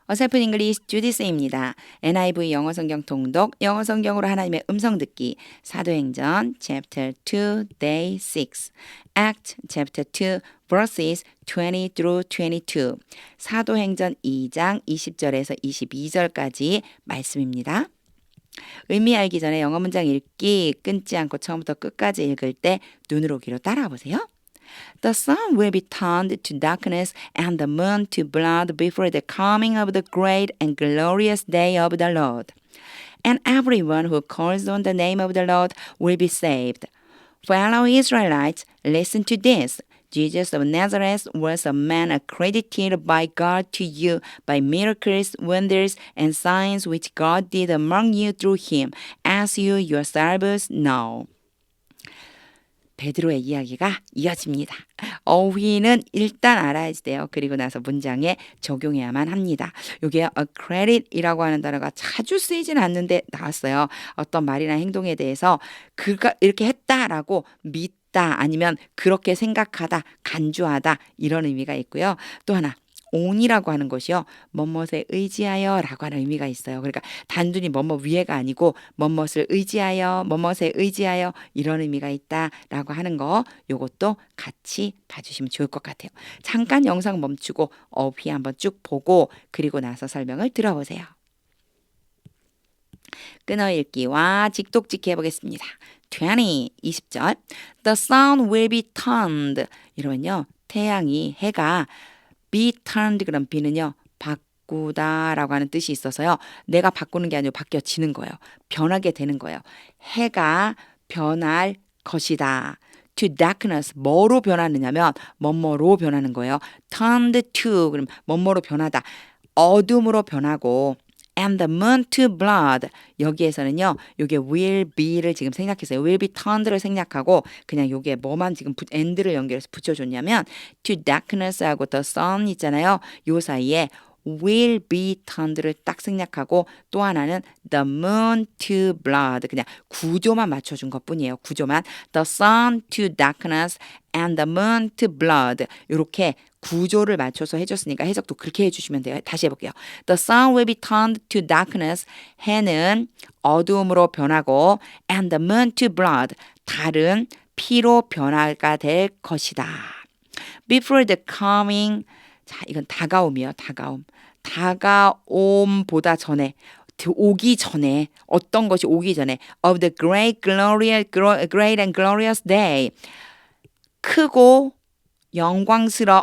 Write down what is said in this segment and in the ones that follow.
어설픈 잉글리시 주디스입니다. NIV 영어 성경 통독, 영어 성경으로 하나님의 음성 듣기, 사도행전 chapter 2 day 6, Act chapter 2 verses 20 through 22, 사도행전 2장 20절에서 22절까지 말씀입니다. 의미 알기 전에 영어 문장 읽기 끊지 않고 처음부터 끝까지 읽을 때 눈으로 귀로 따라와 보세요. The sun will be turned to darkness and the moon to blood before the coming of the great and glorious day of the Lord. And everyone who calls on the name of the Lord will be saved. Fellow Israelites, listen to this. Jesus of Nazareth was a man accredited by God to you by miracles, wonders, and signs which God did among you through him, as you yourselves know. 베드로의 이야기가 이어집니다. 어휘는 일단 알아야 돼요. 그리고 나서 문장에 적용해야만 합니다. 이게 accredit이라고 하는 단어가 자주 쓰이진 않는데 나왔어요. 어떤 말이나 행동에 대해서 그가 이렇게 했다라고 믿다 아니면 그렇게 생각하다, 간주하다 이런 의미가 있고요. 또 하나 on이라고 하는 것이요. 뭐뭇에 의지하여 라고 하는 의미가 있어요. 그러니까 단순히 뭐뭐 위에가 아니고 뭐뭇을 의지하여, 뭐뭇에 의지하여 이런 의미가 있다라고 하는 거 요것도 같이 봐주시면 좋을 것 같아요. 잠깐 영상 멈추고 어휘 한번 쭉 보고 그리고 나서 설명을 들어보세요. 끊어읽기와 직독직기 해보겠습니다. 20절 The sun will be turned 이러면요. 태양이 해가 be turned 그럼 be는요. 바꾸다라고 하는 뜻이 있어서요. 내가 바꾸는 게 아니고 바뀌어지는 거예요. 변하게 되는 거예요. 해가 변할 것이다. To darkness 뭐로 변하느냐면 뭐뭐로 변하는 거예요. turned to 그럼 뭐뭐로 변하다. 어둠으로 변하고 and the moon to blood 여기에서는요 요게 will be를 지금 생략했어요. will be turned를 생략하고 그냥 요게 뭐만 지금 and를 연결해서 붙여줬냐면 to darkness하고 the sun 있잖아요. 요 사이에 will be turned를 딱 생략하고 또 하나는 the moon to blood 그냥 구조만 맞춰준 것뿐이에요. 구조만 the sun to darkness and the moon to blood 이렇게 구조를 맞춰서 해줬으니까 해석도 그렇게 해주시면 돼요. 다시 해볼게요. The sun will be turned to darkness. 해는 어두움으로 변하고 and the moon to blood. 달은 피로 변화가 될 것이다. Before the coming 자 이건 다가옴이에요. 다가옴. 다가옴보다 전에 오기 전에 어떤 것이 오기 전에 of the great and glorious day 크고 영광스러움의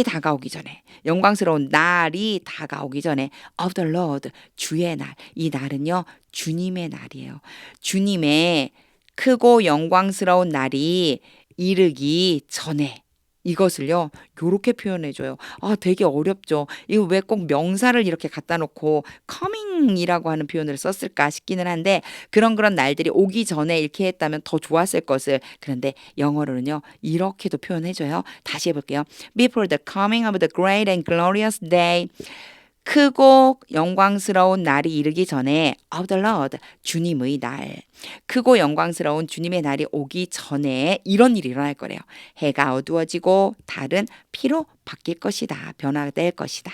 다가오기 전에 영광스러운 날이 다가오기 전에 of the Lord 주의 날 이 날은요 주님의 날이에요. 주님의 크고 영광스러운 날이 이르기 전에 이것을요 요렇게 표현해줘요. 아 되게 어렵죠. 이거 왜 꼭 명사를 이렇게 갖다 놓고 coming이라고 하는 표현을 썼을까 싶기는 한데 그런 날들이 오기 전에 이렇게 했다면 더 좋았을 것을 그런데 영어로는요 이렇게도 표현해줘요. 다시 해볼게요. Before the coming of the great and glorious day 크고 영광스러운 날이 이르기 전에 of the Lord 주님의 날 크고 영광스러운 주님의 날이 오기 전에 이런 일이 일어날 거래요. 해가 어두워지고 달은 피로 바뀔 것이다. 변화될 것이다.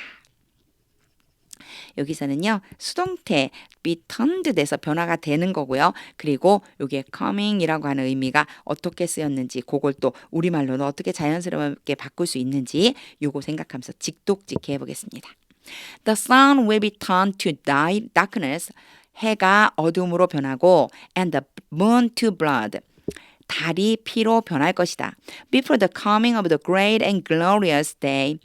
여기서는요 수동태 be turned 돼서 변화가 되는 거고요. 그리고 이게 coming이라고 하는 의미가 어떻게 쓰였는지 그걸 또 우리말로는 어떻게 자연스럽게 바꿀 수 있는지 요거 생각하면서 직독직해 해보겠습니다. The sun will be turned to darkness. 해가 어둠으로 변하고 and the moon to blood. 달이 피로 변할 것이다. Before the coming of the great and glorious day.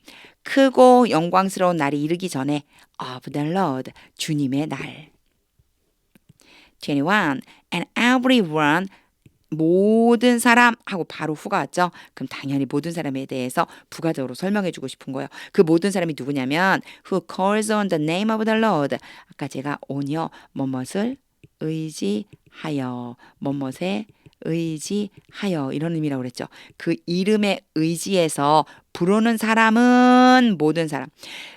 크고 영광스러운 날이 이르기 전에 of the Lord. 주님의 날. 21. And everyone 모든 사람 하고 바로 후가 왔죠. 그럼 당연히 모든 사람에 대해서 부가적으로 설명해 주고 싶은 거예요. 그 모든 사람이 누구냐면 who calls on the name of the Lord. 아까 제가 on이요. 뭐뭇을 의지하여 뭐뭇에 의지하여 이런 의미라고 그랬죠. 그 이름에 의지해서 부르는 사람은 모든 사람.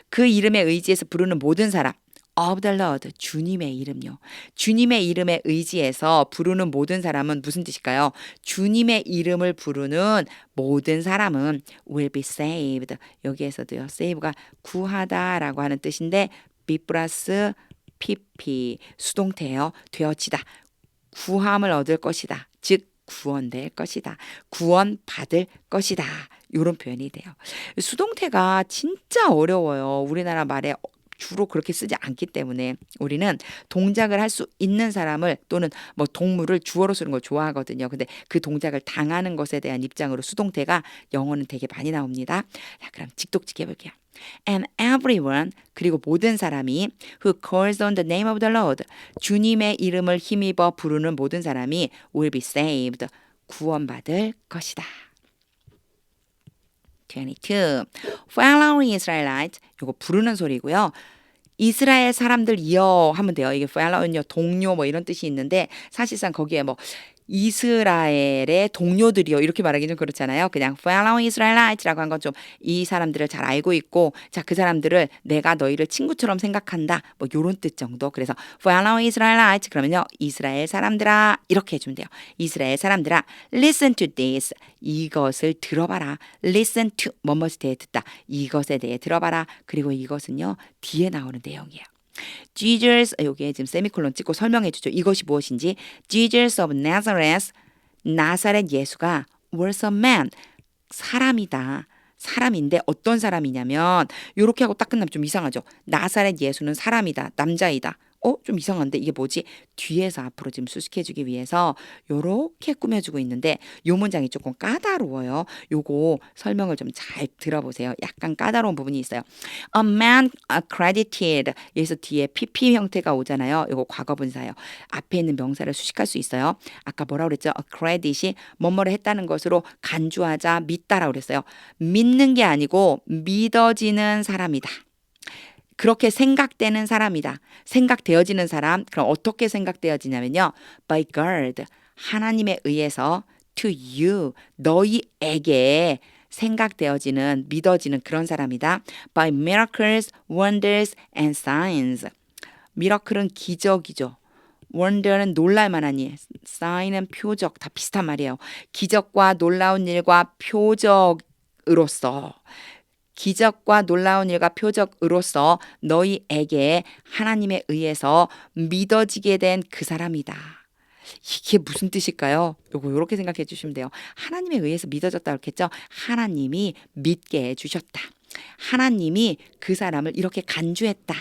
그 이름에 의지해서 부르는 모든 사람. of the Lord, 주님의 이름요. 주님의 이름에 의지해서 부르는 모든 사람은 무슨 뜻일까요? 주님의 이름을 부르는 모든 사람은 will be saved. 여기에서도요, save가 구하다라고 하는 뜻인데 be 플러스 pp 수동태예요. 되어지다. 구함을 얻을 것이다. 즉 구원될 것이다. 구원받을 것이다. 이런 표현이 돼요. 수동태가 진짜 어려워요. 우리나라 말에 주로 그렇게 쓰지 않기 때문에 우리는 동작을 할 수 있는 사람을 또는 뭐 동물을 주어로 쓰는 걸 좋아하거든요. 근데 그 동작을 당하는 것에 대한 입장으로 수동태가 영어는 되게 많이 나옵니다. 자, 그럼 직독직 해볼게요. And everyone, 그리고 모든 사람이 who calls on the name of the Lord, 주님의 이름을 힘입어 부르는 모든 사람이 will be saved, 구원받을 것이다. 22. Following Israelites, 요거 부르는 소리고요. 이스라엘 사람들이여 하면 돼요. 이게 follow는요, 동료 뭐 이런 뜻이 있는데 사실상 거기에 뭐 이스라엘의 동료들이요 이렇게 말하기 좀 그렇잖아요. 그냥 following Israelites라고 한 건 좀 이 사람들을 잘 알고 있고, 자, 그 사람들을 내가 너희를 친구처럼 생각한다 뭐 요런 뜻 정도. 그래서 following Israelites 그러면요, 이스라엘 사람들아 이렇게 해주면 돼요. 이스라엘 사람들아, listen to this, 이것을 들어봐라. listen to 뭐뭐에 대해 듣다, 이것에 대해 들어봐라. 그리고 이것은요 뒤에 나오는 내용이에요. Jesus, 여기에 지금 세미콜론 찍고 설명해 주죠. 이것이 무엇인지. Jesus of Nazareth, 나사렛 예수가 was a man, 사람이다. 사람인데 어떤 사람이냐면 요렇게 하고 딱 끝나면 좀 이상하죠. 나사렛 예수는 사람이다. 남자이다. 좀 이상한데 이게 뭐지? 뒤에서 앞으로 지금 수식해주기 위해서 요렇게 꾸며주고 있는데 요 문장이 조금 까다로워요. 요거 설명을 좀 잘 들어보세요. 약간 까다로운 부분이 있어요. A man accredited, 여기서 뒤에 PP 형태가 오잖아요. 요거 과거분사예요. 앞에 있는 명사를 수식할 수 있어요. 아까 뭐라고 그랬죠? accredit이 뭐뭐를 했다는 것으로 간주하자, 믿다라고 그랬어요. 믿는 게 아니고 믿어지는 사람이다. 그렇게 생각되는 사람이다. 생각되어지는 사람. 그럼 어떻게 생각되어지냐면요. By God, 하나님에 의해서 to you, 너희에게 생각되어지는, 믿어지는 그런 사람이다. By miracles, wonders and signs. 미러클은 기적이죠. 원더는 놀랄만한 일, 사인은 표적, 다 비슷한 말이에요. 기적과 놀라운 일과 표적으로서, 기적과 놀라운 일과 표적으로서 너희에게 하나님에 의해서 믿어지게 된 그 사람이다. 이게 무슨 뜻일까요? 요렇게 생각해 주시면 돼요. 하나님에 의해서 믿어졌다 그랬겠죠? 하나님이 믿게 해주셨다. 하나님이 그 사람을 이렇게 간주했다.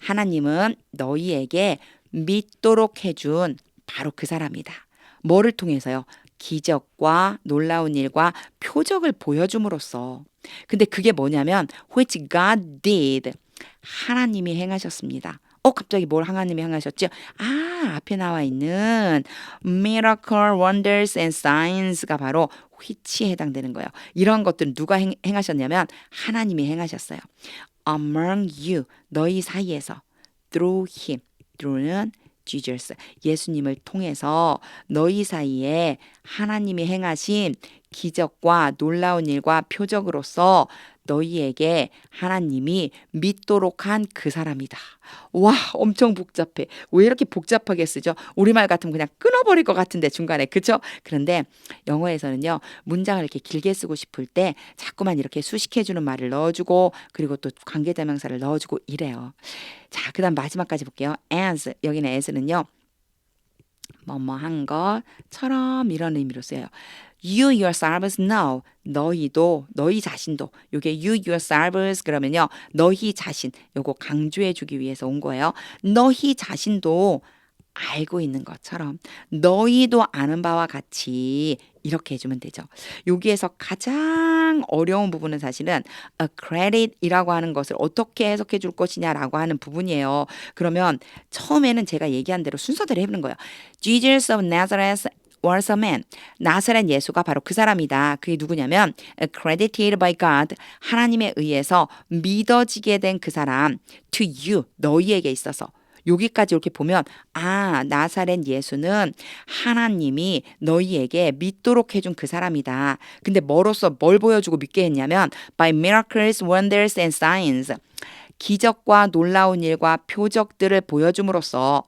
하나님은 너희에게 믿도록 해준 바로 그 사람이다. 뭐를 통해서요? 기적과 놀라운 일과 표적을 보여줌으로써. 근데 그게 뭐냐면 which God did, 하나님이 행하셨습니다. 갑자기 뭘 하나님이 행하셨죠? 앞에 나와 있는 miracle, wonders and signs가 바로 which에 해당되는 거예요. 이런 것들은 누가 행하셨냐면 하나님이 행하셨어요. Among you, 너희 사이에서. Through him, through는 Jesus, 예수님을 통해서 너희 사이에 하나님이 행하신 기적과 놀라운 일과 표적으로서 너희에게 하나님이 믿도록 한 그 사람이다. 와, 엄청 복잡해. 왜 이렇게 복잡하게 쓰죠? 우리말 같으면 그냥 끊어버릴 것 같은데 중간에, 그렇죠? 그런데 영어에서는요, 문장을 이렇게 길게 쓰고 싶을 때 자꾸만 이렇게 수식해주는 말을 넣어주고 그리고 또 관계대명사를 넣어주고 이래요. 자, 그 다음 마지막까지 볼게요. as, 여기는 as는요, 뭐뭐한 것처럼 이런 의미로 써요. You yourselves know, 너희도, 너희 자신도. 요게 you yourselves 그러면요, 너희 자신, 요거 강조해 주기 위해서 온 거예요. 너희 자신도 알고 있는 것처럼 너희도 아는 바와 같이 이렇게 해주면 되죠. 여기에서 가장 어려운 부분은 사실은 accredit이라고 하는 것을 어떻게 해석해 줄 것이냐라고 하는 부분이에요. 그러면 처음에는 제가 얘기한 대로 순서대로 해보는 거예요. Jesus of Nazareth was a man. 나사렛 예수가 바로 그 사람이다. 그게 누구냐면 accredited by God, 하나님에 의해서 믿어지게 된 그 사람. To you, 너희에게 있어서. 여기까지 이렇게 보면 나사렛 예수는 하나님이 너희에게 믿도록 해준 그 사람이다. 근데 뭐로써 뭘 보여주고 믿게 했냐면 by miracles, wonders and signs. 기적과 놀라운 일과 표적들을 보여줌으로써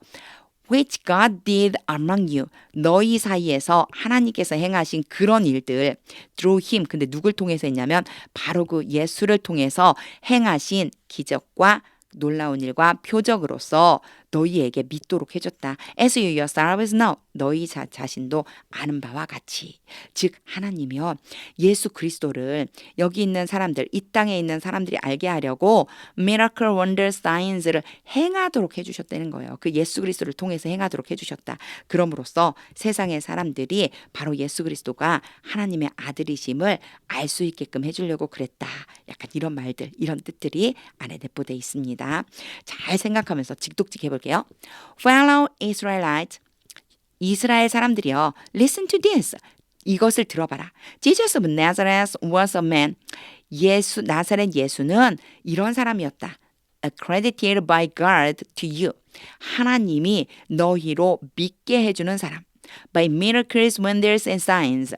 which God did among you. 너희 사이에서 하나님께서 행하신 그런 일들 through him. 근데 누굴 통해서 했냐면 바로 그 예수를 통해서 행하신 기적과 놀라운 일과 표적으로서 너희에게 믿도록 해줬다. As you yourselves know. 너희 자신도 아는 바와 같이. 즉 하나님이요. 예수 그리스도를 여기 있는 사람들, 이 땅에 있는 사람들이 알게 하려고 miracle, wonder, signs를 행하도록 해주셨다는 거예요. 그 예수 그리스도를 통해서 행하도록 해주셨다. 그럼으로써 세상의 사람들이 바로 예수 그리스도가 하나님의 아들이심을 알 수 있게끔 해주려고 그랬다. 약간 이런 말들, 이런 뜻들이 안에 내포되어 있습니다. 잘 생각하면서 직독직 해볼게요. Fellow Israelites, 이스라엘 사람들이여, listen to this. 이것을 들어봐라. Jesus of Nazareth was a man. 나사렛 예수는 이런 사람이었다. Accredited by God to you. 하나님이 너희로 믿게 해주는 사람. By miracles, wonders, and signs.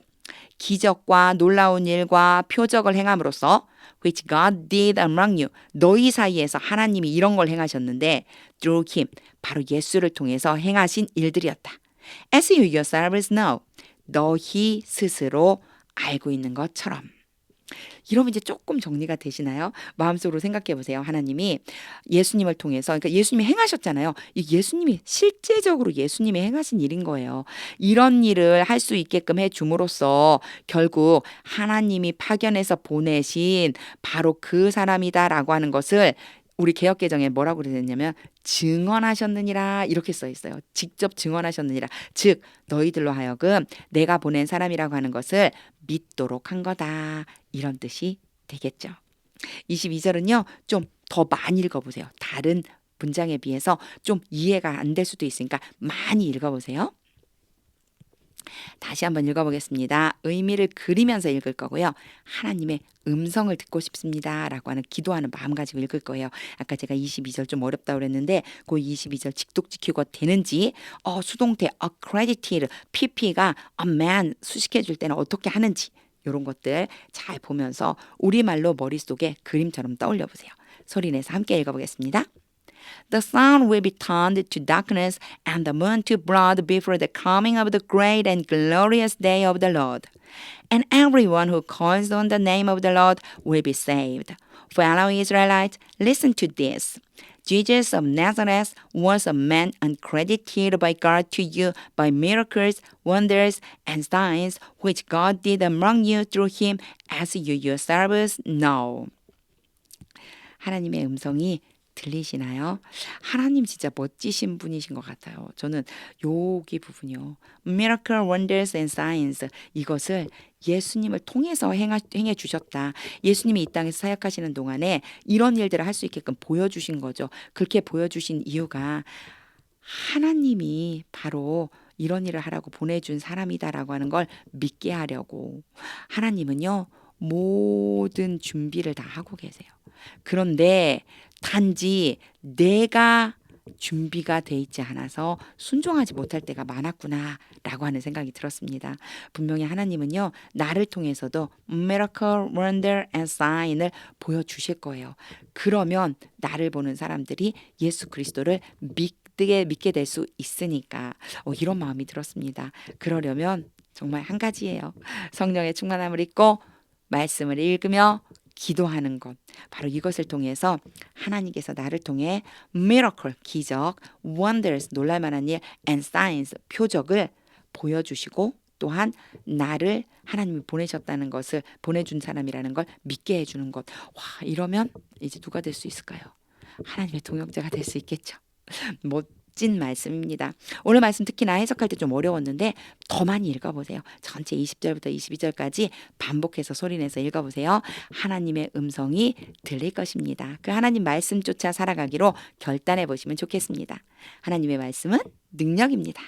기적과 놀라운 일과 표적을 행함으로써 which God did among you. 너희 사이에서 하나님이 이런 걸 행하셨는데 through him. 바로 예수를 통해서 행하신 일들이었다. As you yourselves know. 너희 스스로 알고 있는 것처럼. 이러면 이제 조금 정리가 되시나요? 마음속으로 생각해 보세요. 하나님이 예수님을 통해서, 그러니까 예수님이 행하셨잖아요. 이 예수님이 실제적으로 예수님이 행하신 일인 거예요. 이런 일을 할 수 있게끔 해 줌으로써 결국 하나님이 파견해서 보내신 바로 그 사람이다라고 하는 것을 우리 개역개정에 뭐라고 그랬냐면 증언하셨느니라 이렇게 써 있어요. 직접 증언하셨느니라. 즉 너희들로 하여금 내가 보낸 사람이라고 하는 것을 믿도록 한 거다. 이런 뜻이 되겠죠. 22절은요. 좀 더 많이 읽어보세요. 다른 문장에 비해서 좀 이해가 안 될 수도 있으니까 많이 읽어보세요. 다시 한번 읽어보겠습니다. 의미를 그리면서 읽을 거고요. 하나님의 음성을 듣고 싶습니다 라고 하는 기도하는 마음 가지고 읽을 거예요. 아까 제가 22절 좀 어렵다고 그랬는데 그 22절 직독직효가 되는지 수동태 accredited pp가 a man 수식해 줄 때는 어떻게 하는지 이런 것들 잘 보면서 우리말로 머릿속에 그림처럼 떠올려 보세요. 소리내서 함께 읽어보겠습니다. The sun will be turned to darkness and the moon to blood before the coming of the great and glorious day of the Lord. And everyone who calls on the name of the Lord will be saved. Fellow Israelites, listen to this. Jesus of Nazareth was a man uncredited by God to you by miracles, wonders, and signs which God did among you through him, as you yourselves know. 하나님의 음성이 들리시나요? 하나님 진짜 멋지신 분이신 것 같아요. 저는 여기 부분이요. Miracle, wonders and signs 이것을 예수님을 통해서 행해 주셨다. 예수님이 이 땅에서 사역하시는 동안에 이런 일들을 할 수 있게끔 보여주신 거죠. 그렇게 보여주신 이유가 하나님이 바로 이런 일을 하라고 보내준 사람이다라고 하는 걸 믿게 하려고. 하나님은요. 모든 준비를 다 하고 계세요. 그런데 단지 내가 준비가 돼 있지 않아서 순종하지 못할 때가 많았구나 라고 하는 생각이 들었습니다. 분명히 하나님은요. 나를 통해서도 miracle, wonder and sign을 보여주실 거예요. 그러면 나를 보는 사람들이 예수 그리스도를 믿게 될 수 있으니까 이런 마음이 들었습니다. 그러려면 정말 한 가지예요. 성령의 충만함을 입고 말씀을 읽으며 기도하는 것. 바로 이것을 통해서 하나님께서 나를 통해 miracle, 기적, wonders, 놀랄만한 일, and signs, 표적을 보여주시고 또한 나를 하나님이 보내셨다는 것을 보내준 사람이라는 걸 믿게 해주는 것. 와, 이러면 이제 누가 될 수 있을까요? 하나님의 동역자가 될 수 있겠죠. 멋진 말씀입니다. 오늘 말씀 특히나 해석할 때 좀 어려웠는데 더 많이 읽어보세요. 전체 20절부터 22절까지 반복해서 소리내서 읽어보세요. 하나님의 음성이 들릴 것입니다. 그 하나님 말씀 쫓아 살아가기로 결단해 보시면 좋겠습니다. 하나님의 말씀은 능력입니다.